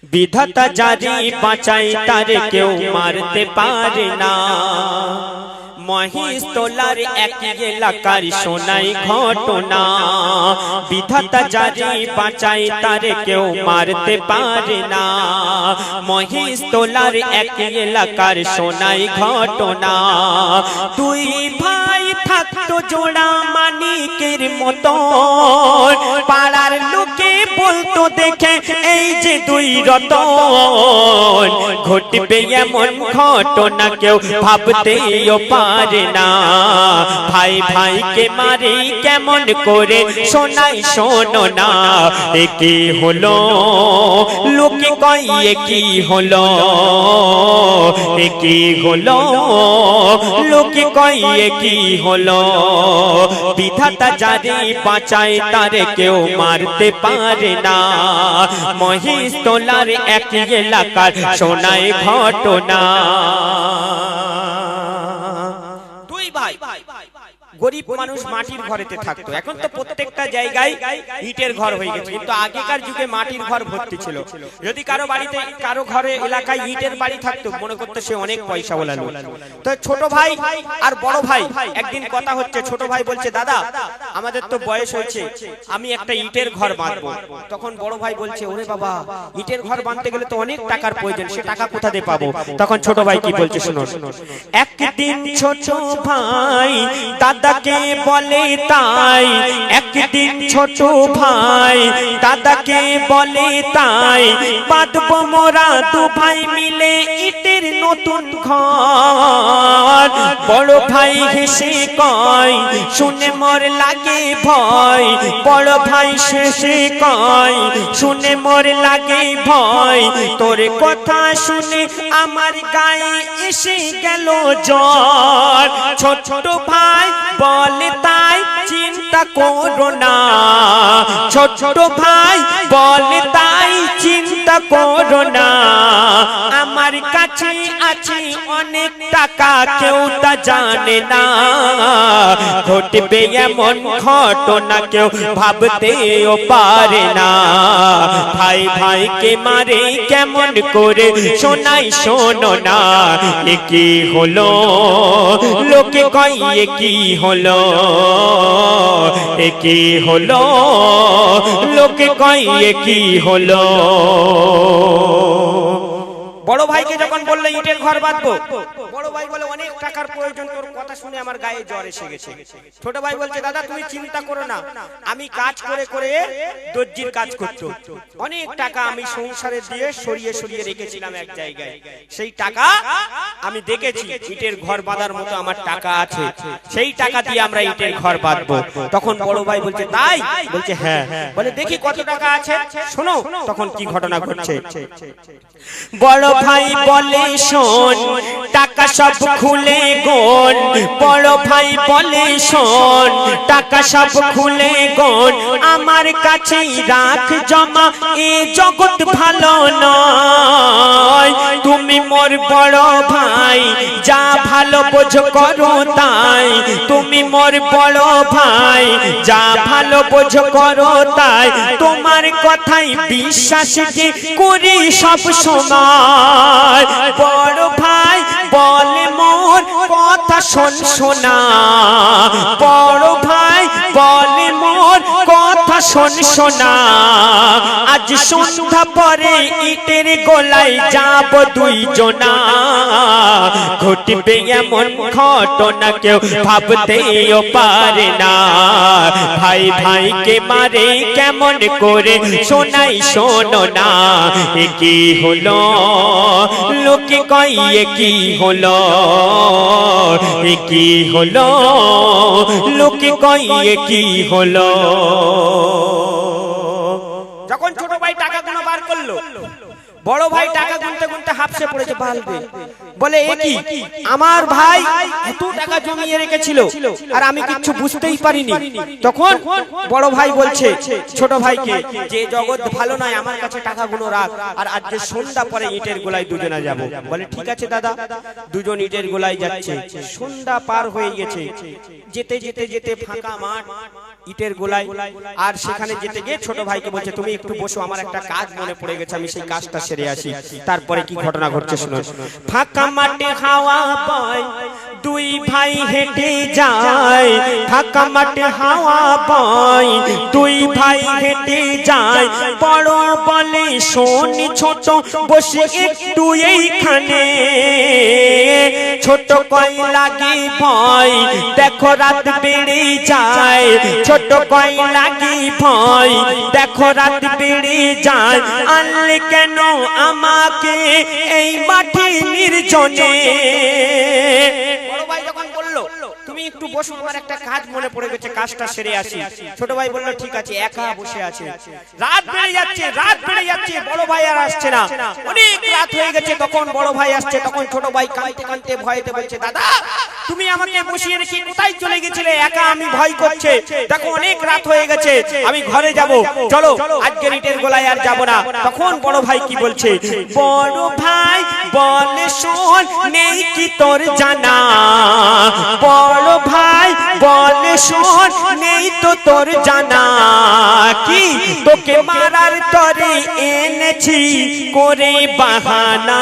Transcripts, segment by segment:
বিধাতা জারি বাঁচাই তারে কেউ মারতে পারে না। মহিষতলার এক এলাকার শোনাই ঘটনা, বিধাতা জারি বাঁচাই তারে কেউ মারতে পারে না। মহিষতলার এক এলাকার শোনাই ঘটনা, দুই ভাই থাকতো জোড়া মানিকের মতো, পাড়ার লোকে বলতো দেখে এই যে দুই রতন, ঘটবে এমন ঘটনা কেউ ভাবতেও পারে না। ভাই ভাইকে মারে কেমন করে শোনাই শোনো না, এ কি হলো লোকে কয় এ কি হলো, এ কি হলো লোকে কয় এ কি হলো। বিধাতা জারি বাঁচায় তারে কেউ মারতে পারে না। মহিষতলার এক এলাকার শোনায় ঘটনা, দুই ভাই গরিব মানুষ মাটির ঘরেতে থাকতো। এখন তো প্রত্যেকটা জায়গায় ইটের ঘর হয়ে গেছে, কিন্তু আগেকার যুগে মাটির ঘর ভর্তি ছিল। যদি কারো বাড়িতে কারো ঘরে এলাকায় ইটের বাড়ি থাকতো, মনে করতো সে অনেক পয়সাওয়ালা লোক। তো ছোট ভাই আর বড় ভাই একদিন কথা হচ্ছে, ছোট ভাই বলছে দাদা আমাদের তো বয়স হয়েছে, আমি একটা ইটের ঘর বাঁধবো। তখন বড় ভাই বলছে ওরে বাবা, ইটের ঘর বাঁধতে গেলে তো অনেক টাকার প্রয়োজন, সে টাকা কোথা থেকে পাবো? তখন ছোট ভাই কি বলছে শুনুন। একদিন ছোট ভাই দাদাকে বলে তাই, একদিন ছোট ভাই দাদাকে বলে তাই, বাঁধবো মোরা দু ভাই মিলে ইটের নতুন ঘর। বড় ভাই হেসে কয় শুনে মোর লাগে ভয়, বড় ভাই শেষে কয় শুনে মোর লাগে ভয়, তোর কথা শুনে আমার গায়ে এসে গেল জ্বর। ছোট ভাই বলে তাই চিন্তা করো না, ছোট ভাই বলে তাই চিন্তা করো না, আমার কাছে আছে অনেক টাকা কেউ তা জানে না। ঘটবে এমন ঘটনা কেউ ভাবতেও পারে না। ভাই ভাইকে মারে কেমন করে শোনাই শোনো না, এ কি হলো লোকে কয় এ কি হলো, এ কি হলো লোকে কয় এ কি হলো। বড় ভাইকে যখন বললে ইটের ঘর বাঁধবো, বড় ভাই বলে অনেক টাকার প্রয়োজন, তোর কথা শুনে আমার গায়ে জ্বর এসে গেছে। ছোট ভাই বলছে দাদা তুমি চিন্তা করো না, আমি কাজ করে করে দর্জির কাজ করতো, অনেক টাকা আমি সংসারে দিয়ে সরিয়ে সরিয়ে রেখেছিলাম এক জায়গায়, সেই টাকা আমি দেখেছি ইটের ঘর বাঁধার মতো আমার টাকা আছে, সেই টাকা দিয়ে আমরা ইটের ঘর বাঁধবো। তখন বড় ভাই বলছে তাই? বলছে হ্যাঁ। বলে দেখি কত টাকা আছে শোনো। তখন কি ঘটনা ঘটছে, বড় ভাই বলে শোন টাকা সব খুলে গোন, বড় ভাই বলে শোন টাকা সব খুলে গোন, আমার কাছে রাখ জমা এ জগৎ ভালো নয়। তুমি মোর বড় ভাই যা ভালো বোঝ করো তাই, তুমি মোর বড় ভাই যা ভালো বোঝ করো তাই, তোমার কথাই বিশ্বাস যে করি সব সময়। বড় ভাই বলে মোর কথা শোন শোনা, বড় ভাই বলে মোর কথা শোন শোনা, আজ সন্ধ্যা পরে ইটের গোলায় যাব দুই জনা। ঘটবে এমন ঘটনা কেউ ভাবতেও পারে না। ভাই ভাইকে মারে কেমন করে শোনাই শোনো না, এ কি হলো লোকে কয় এ কি হলো, এ কি হলো লোকে কয় এ কি হলো। যখন ছোট ভাই টাকা গুনা বার করলো, বড় ভাই টাকা গুনতে গুনতে হাফসে পড়েছে বালবে, বলে এ কি আমার ভাই এত টাকা জমিয়ে রেখেছিল আর আমি কিছু বুঝতেই পারিনি। তখন বড় ভাই বলছে ছোট ভাইকে যে জগৎ ভালো নয়, আমার কাছে টাকা গুলো রাখ, আর আজকে সন্ধ্যা পরে ইটের গোলায় দুজনে যাব। বলে ঠিক আছে দাদা। দুজন ইটের গোলায় যাচ্ছে, সন্ধ্যা পার হয়ে গেছে, যেতে যেতে যেতে ফাঁকা মাঠ, ইটের গোলায়, আর সেখানে যেতে গিয়ে ছোট ভাইকে বলছে তুমি একটু বসো, আমার একটা কাজ মনে পড়ে গেছে, আমি সেই কাজটা সেরে আসি। তারপরে কি ঘটনা ঘটছে শুনুন। ফাঁকা মাঠে হাওয়া বয়, দুই ভাই হেঁটে যায়। ফাঁকা মাঠে হাওয়া বয়, দুই ভাই হেঁটে যায়। বড় বলে শোনি ছোট বসে একটু এইখানে। ছোট কয় লাগে ভয়, দেখো রাত বেড়ে যায়। ছোট কয় লাগে ভয়, দেখো রাত বেড়ে যায়। আনলে কেন আমাকে এই মাঠে নির্জনে? বড় ভাই যখন বলল তুমি একটু বসো, আমার একটা কাজ মনে পড়ে গেছে, কাজটা সেরে আসি। ছোট ভাই বলল ঠিক আছে। একা বসে আছে, রাত বেড়ে যাচ্ছে, রাত বেড়ে যাচ্ছে, বড় ভাই আর আসছে না। অনেক রাত হয়ে গেছে, তখন বড় ভাই আসছে। তখন ছোট ভাই কাঁদতে কাঁদতে ভয়েতে বলছে, দাদা তুমি আমাকে বসিয়ে রেখে কোথায় চলে গেছিলে? একা আমি ভয় করছে, দেখো অনেক রাত হয়ে গেছে, আমি ঘরে যাব, চলো আজকে ইটের গোলায় আর যাব না। তখন বড় ভাই কি বলছে? বড় ভাই বলে শোন, নেই কি তোর জানা? বড় ভাই বলে শোন, নেই তো তোর জানা? কি তোকে মারার তরে এনেছি করে বাহানা।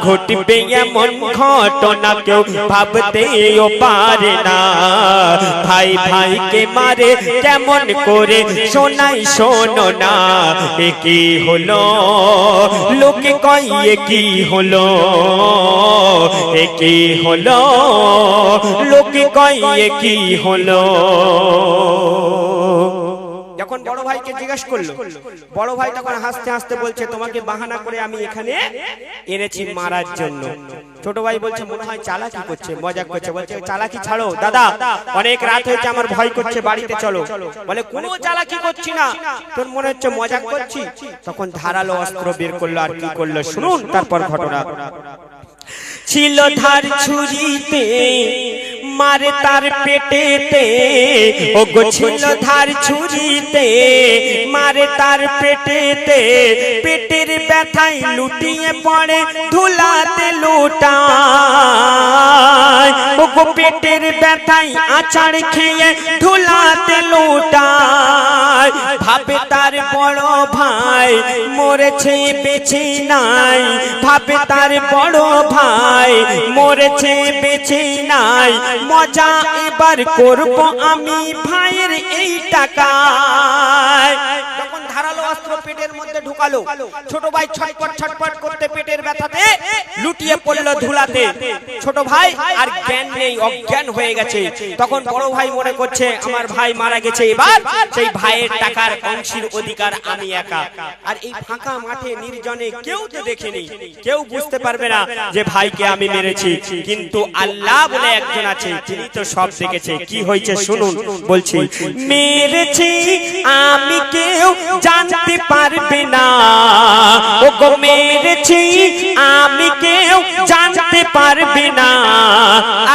ঘটবে এমন ঘটনা কেউ ভাবতেও পারে না। ভাই ভাইকে মারে কেমন করে শোনাই শোনো না। এ কি হলো লোকে কয়, এ কি হলো, এ কি হলো লোকে কয়, এ কি হলো? যখন বড় ভাইকে জিজ্ঞেস করলো, বড় ভাই তখন হাসতে হাসতে বলছে, তোমাকে বাহানা করে আমি এখানে এনেছি মারার জন্য। ছোট ভাই বলছে মনে হয় চালাকি করছে, মজা করছে। বলছে চালাকি ছাড়ো দাদা, অনেক রাত হয়েছে, আমার ভয় করছে, বাড়িতে চলো। বলে কোনো চালাকি করছি না, তোর মনে হচ্ছে মজা করছি। তখন ধারালো অস্ত্র বের করলো, আর কি করলো শুনুন তারপর ঘটনা। ছিল ধার ছুরিতে, মারে তার পেটেতে। ও গো ছিল ধার ছুরিতে, মারে তার পেটেতে। পেটের ব্যথায় লুটিয়ে পড়ে ধুলাতে লুটায়। ও গো পেটের ব্যথায় আচার খেয়ে ধুলাতে লুটায়। ভাবে তার বড় ভাই মরেছে বেঁচে নাই। ভাবে তার বড় ভাই মরেছে বেঁচে নাই। মজা এবার করব আমি ভাইয়ের এই টাকায়। যখন ধারালো অস্ত্র পেটের মধ্যে ঢুকালো, ছোট ভাই ছটপট ছটপট করতে পেটের ব্যথাতে লুটিয়ে পড়লো ধুলাতে। ছোট ভাই আর জ্ঞান নেই, অজ্ঞান হয়ে গেছে। তখন বড় ভাই মনে করছে আমার ভাই মারা গেছে, এবার সেই ভাইয়ের টাকার অংশের অধিকার আমি একা। আর এই ফাঁকা মাঠে নির্জনে কেউ তো দেখেনি, কেউ বুঝতে পারবে না যে ভাইকে আমি মেরেছি। কিন্তু আল্লাহ বলে একজন আছে, তিনি তো সব দেখেছে। কি হয়েছে শুনুন, বলছি মেরেছি আমি কেউ জানতে পারবে না। ও গো মেরেছি আমি কেউ জানতে পারবে না।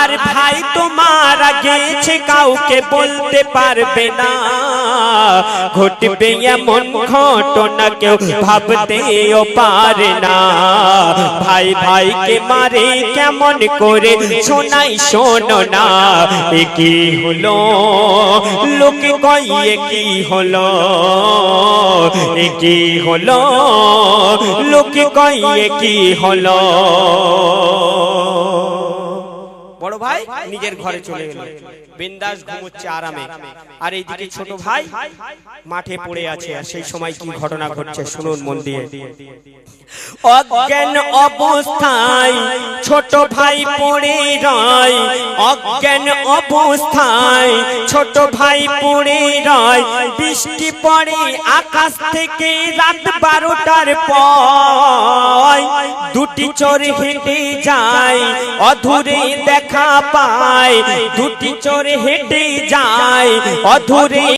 আর ভাই তো মারা গেছে কাউকে বলতে পারবে না। ঘটবে এমন ঘটনা কেউ ভাবতেও পারে না। ভাই ভাইকে মারে কেমন করে শোনাই শোনো না। এ কি হলো লোকে কয়, এ কি হলো, এ কি হলো লোকে কয়, এ কি হলো? বড় ভাই নিজের ঘরে চলে গেল, বিন্দাস ঘুমোচ্ছে আরামে। আর এইদিকে ছোট ভাই মাঠে পড়ে আছে। আর সেই সময় কি ঘটনা ঘটছে শুনুন মন দিয়ে। অজ্ঞান অবস্থায় ছোট ভাই পড়ে রয়। অজ্ঞান অবস্থায় ছোট ভাই পড়ে রয়। বৃষ্টি পড়ে আকাশ থেকে রাত 12টার পর। দুটি চোর হেঁটে যায়, অধুরে দেখা পায়। দুটি চোর হেঁটে যায়, অধুরে